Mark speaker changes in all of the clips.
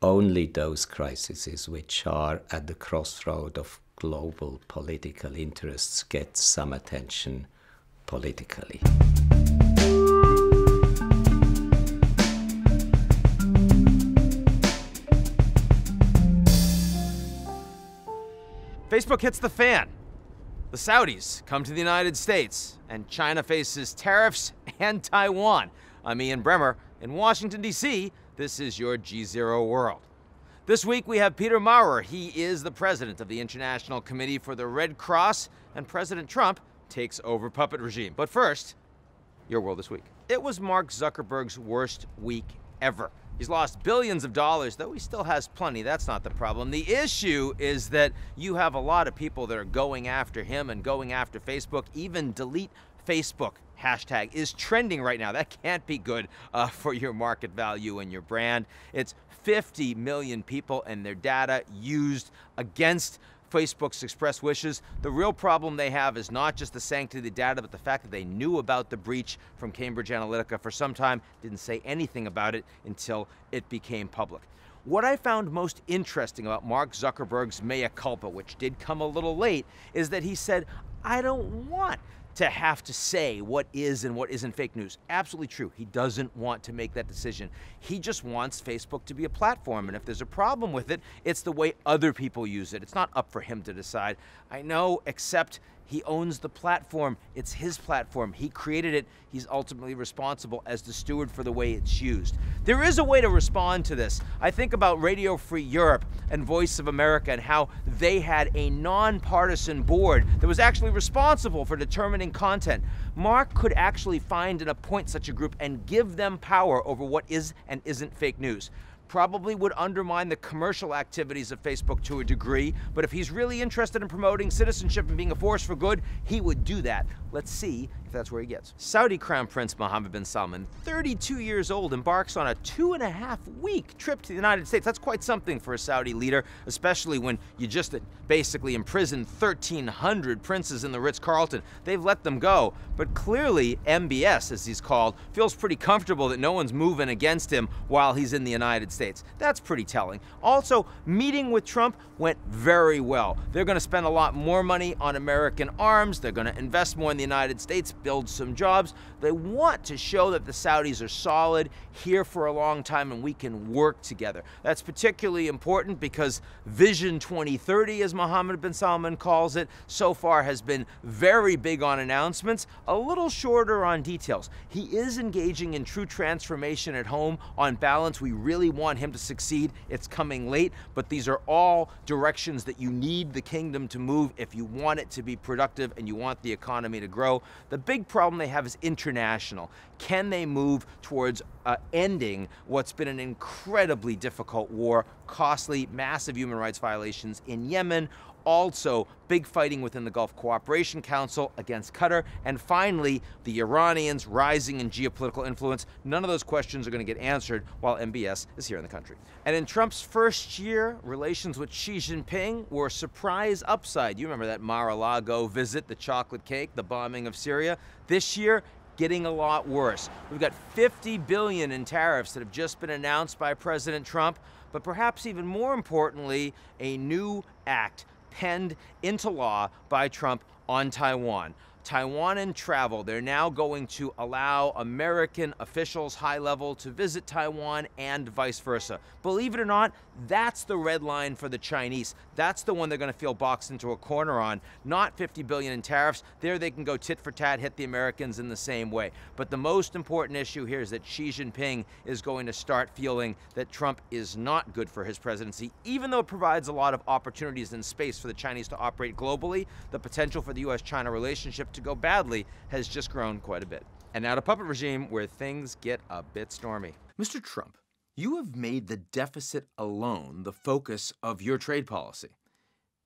Speaker 1: only those crises which are at the crossroad of global political interests get some attention politically.
Speaker 2: Facebook hits the fan. The Saudis come to the United States, and China faces tariffs and Taiwan. I'm Ian Bremmer in Washington, D.C. This is your GZERO World. This week we have Peter Maurer. He is the president of the International Committee for the Red Cross, and President Trump takes over puppet regime. But first, your world this week. It was Mark Zuckerberg's worst week ever. He's lost billions of dollars, though he still has plenty. That's not the problem. The issue is that you have a lot of people that are going after him and going after Facebook. Even delete Facebook hashtag is trending right now. That can't be good for your market value and your brand. It's 50 million people and their data used against Facebook's express wishes. The real problem they have is not just the sanctity of the data, but the fact that they knew about the breach from Cambridge Analytica for some time, didn't say anything about it until it became public. What I found most interesting about Mark Zuckerberg's mea culpa, which did come a little late, is that he said, I don't want to have to say what is and what isn't fake news. Absolutely true. He doesn't want to make that decision. He just wants Facebook to be a platform, and if there's a problem with it, it's the way other people use it. It's not up for him to decide. I know, except he owns the platform. It's his platform. He created it. He's ultimately responsible as the steward for the way it's used. There is a way to respond to this. I think about Radio Free Europe and Voice of America and how they had a nonpartisan board that was actually responsible for determining content. Mark could actually find and appoint such a group and give them power over what is and isn't fake news. Probably would undermine the commercial activities of Facebook to a degree, but if he's really interested in promoting citizenship and being a force for good, he would do that. Let's see if that's where he gets. Saudi Crown Prince Mohammed bin Salman, 32 years old, embarks on a 2.5-week trip to the United States. That's quite something for a Saudi leader, especially when you just basically imprisoned 1,300 princes in the Ritz-Carlton. They've let them go, but clearly MBS, as he's called, feels pretty comfortable that no one's moving against him while he's in the United States. That's pretty telling. Also, meeting with Trump went very well. They're going to spend a lot more money on American arms. They're going to invest more in the United States, build some jobs. They want to show that the Saudis are solid, here for a long time, and we can work together. That's particularly important because Vision 2030, as Mohammed bin Salman calls it, so far has been very big on announcements, a little shorter on details. He is engaging in true transformation at home. On balance, we really want him to succeed. It's coming late, but these are all directions that you need the kingdom to move if you want it to be productive and you want the economy to grow. The big problem they have is international. Can they move towards ending what's been an incredibly difficult war, costly, massive human rights violations in Yemen, also big fighting within the Gulf Cooperation Council against Qatar, and finally, the Iranians rising in geopolitical influence. None of those questions are going to get answered while MBS is here in the country. And in Trump's first year, relations with Xi Jinping were a surprise upside. You remember that Mar-a-Lago visit, the chocolate cake, the bombing of Syria. This year, getting a lot worse. We've got $50 billion in tariffs that have just been announced by President Trump, but perhaps even more importantly, a new act penned into law by Trump on Taiwan. Taiwan and travel, they're now going to allow American officials, high level, to visit Taiwan and vice versa. Believe it or not, that's the red line for the Chinese. That's the one they're going to feel boxed into a corner on, not $50 billion in tariffs. There they can go tit for tat, hit the Americans in the same way. But the most important issue here is that Xi Jinping is going to start feeling that Trump is not good for his presidency. Even though it provides a lot of opportunities and space for the Chinese to operate globally, the potential for the US-China relationship to go badly has just grown quite a bit. And now to puppet regime, where things get a bit stormy. Mr. Trump, you have made the deficit alone the focus of your trade policy.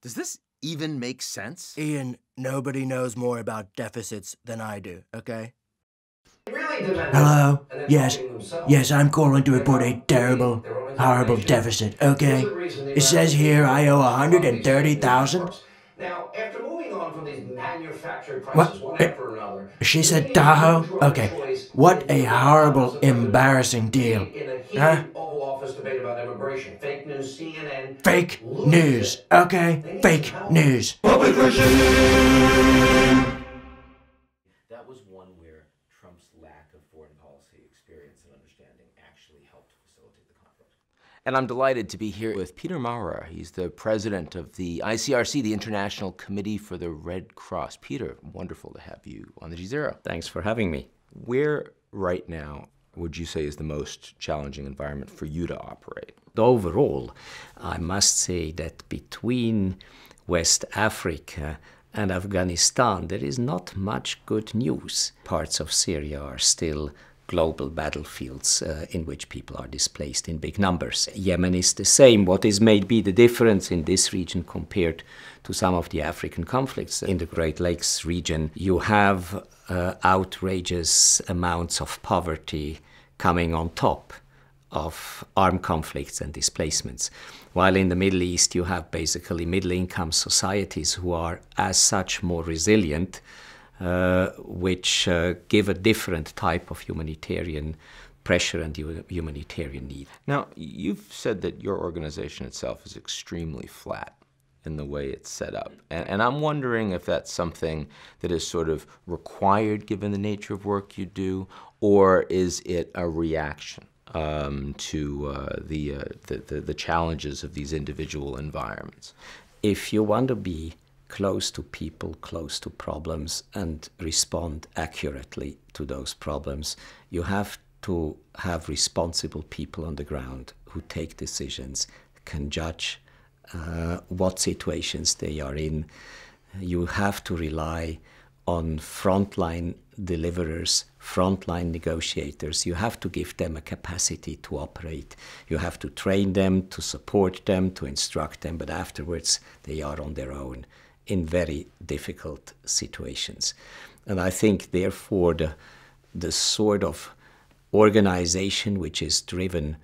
Speaker 2: Does this even make sense?
Speaker 3: Ian, nobody knows more about deficits than I do, okay?
Speaker 4: Hello? Yes, I'm calling to report a terrible, horrible deficit, okay? It says here I owe $130,000.
Speaker 5: these manufactured
Speaker 4: What?
Speaker 5: crises, one after another.
Speaker 4: She said
Speaker 5: Leaving
Speaker 4: Tahoe?
Speaker 5: you to a
Speaker 4: Okay.
Speaker 5: choice
Speaker 4: What
Speaker 5: in
Speaker 4: a
Speaker 5: your House
Speaker 4: horrible,
Speaker 5: of President
Speaker 4: embarrassing deal.
Speaker 5: in a
Speaker 4: Huh?
Speaker 5: heated Oval Office debate about immigration. Fake news, CNN
Speaker 4: Fake
Speaker 5: loses
Speaker 4: news.
Speaker 5: it.
Speaker 4: Okay?
Speaker 5: They need some
Speaker 4: Fake
Speaker 5: help.
Speaker 4: news.
Speaker 6: That was one where Trump's lack of foreign policy experience and understanding actually helped facilitate the conflict.
Speaker 2: And I'm delighted to be here with Peter Maurer. He's the president of the ICRC, the International Committee for the Red Cross. Peter, wonderful to have you on the GZERO.
Speaker 1: Thanks for having me.
Speaker 2: Where right now would you say is the most challenging environment for you to operate?
Speaker 1: Overall, I must say that between West Africa and Afghanistan, there is not much good news. Parts of Syria are still global battlefields in which people are displaced in big numbers. Yemen is the same. What is maybe the difference in this region compared to some of the African conflicts in the Great Lakes region? You have outrageous amounts of poverty coming on top of armed conflicts and displacements. While in the Middle East you have basically middle-income societies who are as such more resilient, which give a different type of humanitarian pressure and humanitarian need.
Speaker 2: Now, you've said that your organization itself is extremely flat in the way it's set up. And I'm wondering if that's something that is sort of required given the nature of work you do, or is it a reaction to the challenges of these individual environments?
Speaker 1: If you want to be close to people, close to problems, and respond accurately to those problems, you have to have responsible people on the ground who take decisions, can judge what situations they are in. You have to rely on frontline deliverers, frontline negotiators. You have to give them a capacity to operate. You have to train them, to support them, to instruct them, but afterwards they are on their own in very difficult situations. And I think, therefore, the sort of organization which is driven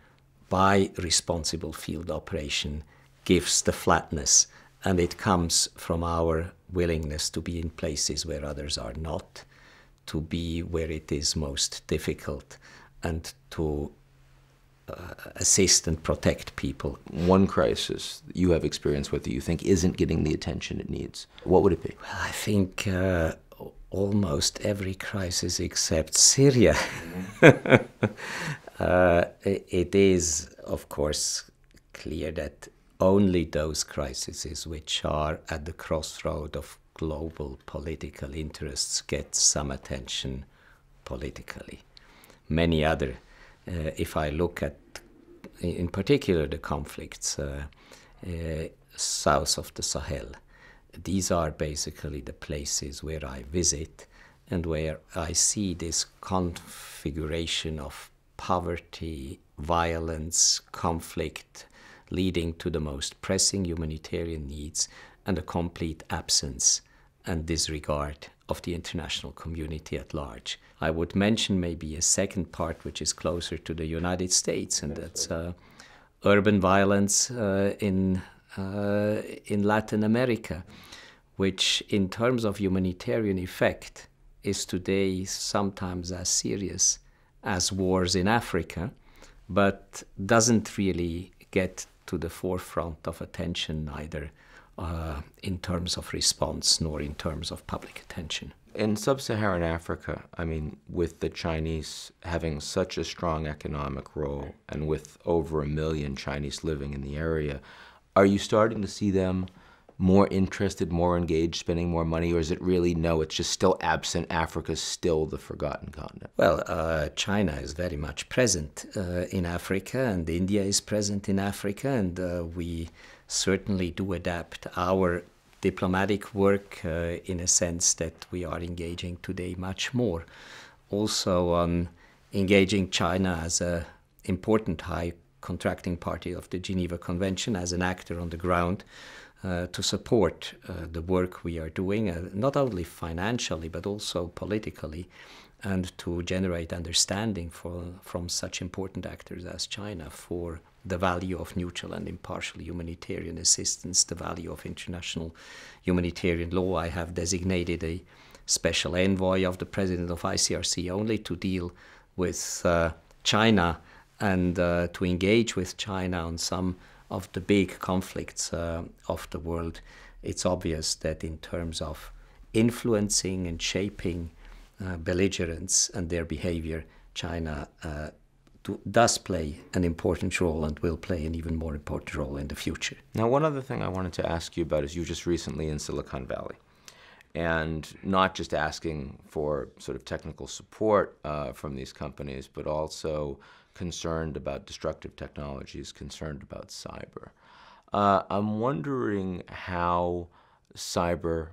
Speaker 1: by responsible field operation gives the flatness, and it comes from our willingness to be in places where others are not, to be where it is most difficult, and to assist and protect people.
Speaker 2: One crisis you have experience with that you think isn't getting the attention it needs, what would it be?
Speaker 1: Well, I think almost every crisis except Syria. It is, of course, clear that only those crises which are at the crossroad of global political interests get some attention politically. Many other, if I look at, in particular, the conflicts south of the Sahel, these are basically the places where I visit and where I see this configuration of poverty, violence, conflict, leading to the most pressing humanitarian needs and a complete absence and disregard of the international community at large. I would mention maybe a second part which is closer to the United States, and that's urban violence in Latin America, which in terms of humanitarian effect is today sometimes as serious as wars in Africa, but doesn't really get to the forefront of attention neither in terms of response nor in terms of public attention.
Speaker 2: In sub-Saharan Africa, I mean, with the Chinese having such a strong economic role and with over 1 million Chinese living in the area, are you starting to see them more interested, more engaged, spending more money, or is it really no, it's just still absent, Africa's still the forgotten continent?
Speaker 1: Well, China is very much present in Africa, and India is present in Africa, and we certainly do adapt our diplomatic work in a sense that we are engaging today much more. Also on engaging China as an important high contracting party of the Geneva Convention, as an actor on the ground, to support the work we are doing, not only financially but also politically, and to generate understanding from such important actors as China for the value of neutral and impartial humanitarian assistance, the value of international humanitarian law. I have designated a special envoy of the president of ICRC only to deal with China and to engage with China on some of the big conflicts of the world. It's obvious that in terms of influencing and shaping belligerents and their behavior, China does play an important role and will play an even more important role in the future.
Speaker 6: Now, one other thing I wanted to ask you about is you were just recently in Silicon Valley, and not just asking for sort of technical support from these companies, but also concerned about destructive technologies, concerned about cyber. I'm wondering how cyber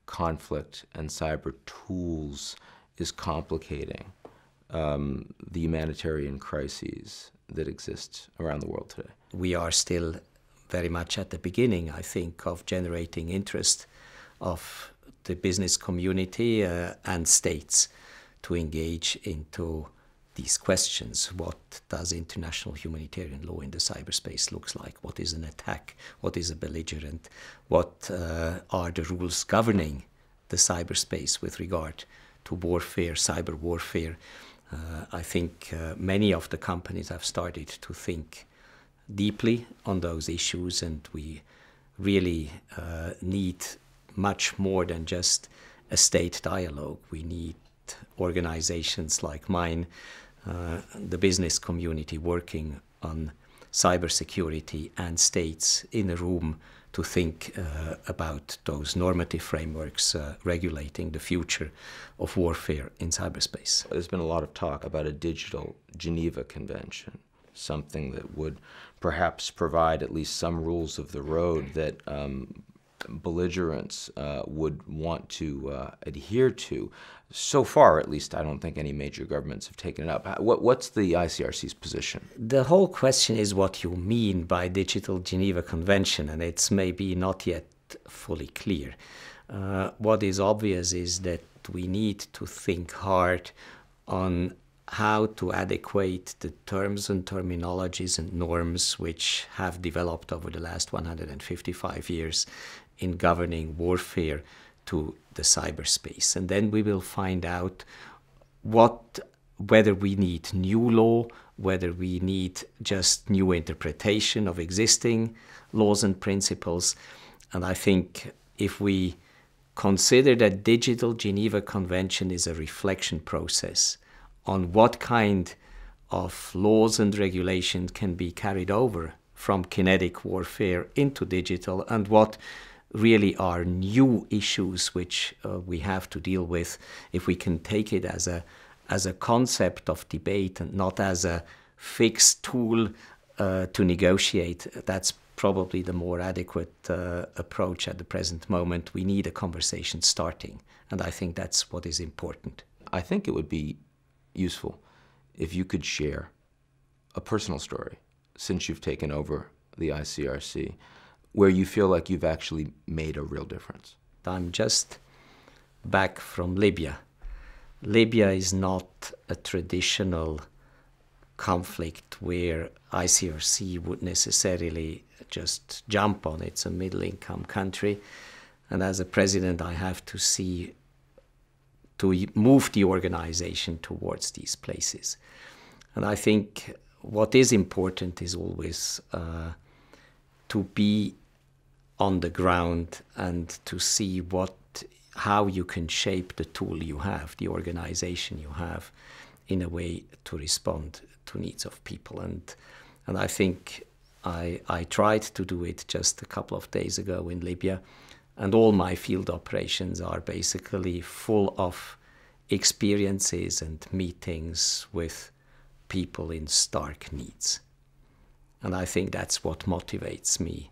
Speaker 6: conflict and cyber tools is complicating the humanitarian crises that exist around the world today.
Speaker 1: We are still very much at the beginning, I think, of generating interest of the business community and states to engage into these questions. What does international humanitarian law in the cyberspace looks like? What is an attack? What is a belligerent? What are the rules governing the cyberspace with regard to warfare, cyber warfare? I think many of the companies have started to think deeply on those issues, and we really need much more than just a state dialogue. We need organizations like mine, the business community working on cybersecurity, and states in a room to think about those normative frameworks regulating the future of warfare in cyberspace.
Speaker 6: There's been a lot of talk about a digital Geneva Convention, something that would perhaps provide at least some rules of the road that belligerents would want to adhere to. So far, at least, I don't think any major governments have taken it up. What's the ICRC's position?
Speaker 1: The whole question is what you mean by digital Geneva Convention, and it's maybe not yet fully clear. What is obvious is that we need to think hard on how to adequate the terms and terminologies and norms which have developed over the last 155 years in governing warfare to the cyberspace. And then we will find out whether we need new law, whether we need just new interpretation of existing laws and principles. And I think if we consider that digital Geneva Convention is a reflection process on what kind of laws and regulations can be carried over from kinetic warfare into digital, and what really are new issues which we have to deal with, if we can take it as a concept of debate and not as a fixed tool to negotiate, that's probably the more adequate approach at the present moment. We need a conversation starting, and I think that's what is important.
Speaker 6: I think it would be useful if you could share a personal story since you've taken over the ICRC, where you feel like you've actually made a real difference.
Speaker 1: I'm just back from Libya. Libya is not a traditional conflict where ICRC would necessarily just jump on. It's a middle-income country, and as a president I have to see to move the organization towards these places. And I think what is important is always to be on the ground and to see how you can shape the tool you have, the organization you have, in a way to respond to needs of people. And I think I tried to do it just a couple of days ago in Libya, and all my field operations are basically full of experiences and meetings with people in stark needs. And I think that's what motivates me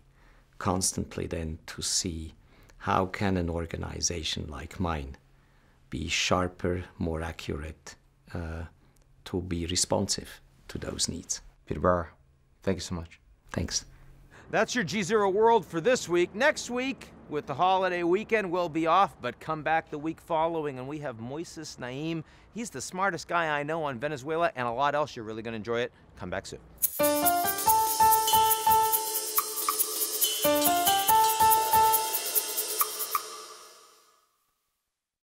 Speaker 1: constantly then to see how can an organization like mine be sharper, more accurate, to be responsive to those needs.
Speaker 6: Peter Maurer, thank you so much.
Speaker 1: Thanks.
Speaker 2: That's your GZERO World for this week. Next week, with the holiday weekend, we'll be off, but come back the week following, and we have Moises Naim. He's the smartest guy I know on Venezuela, and a lot else. You're really going to enjoy it. Come back soon.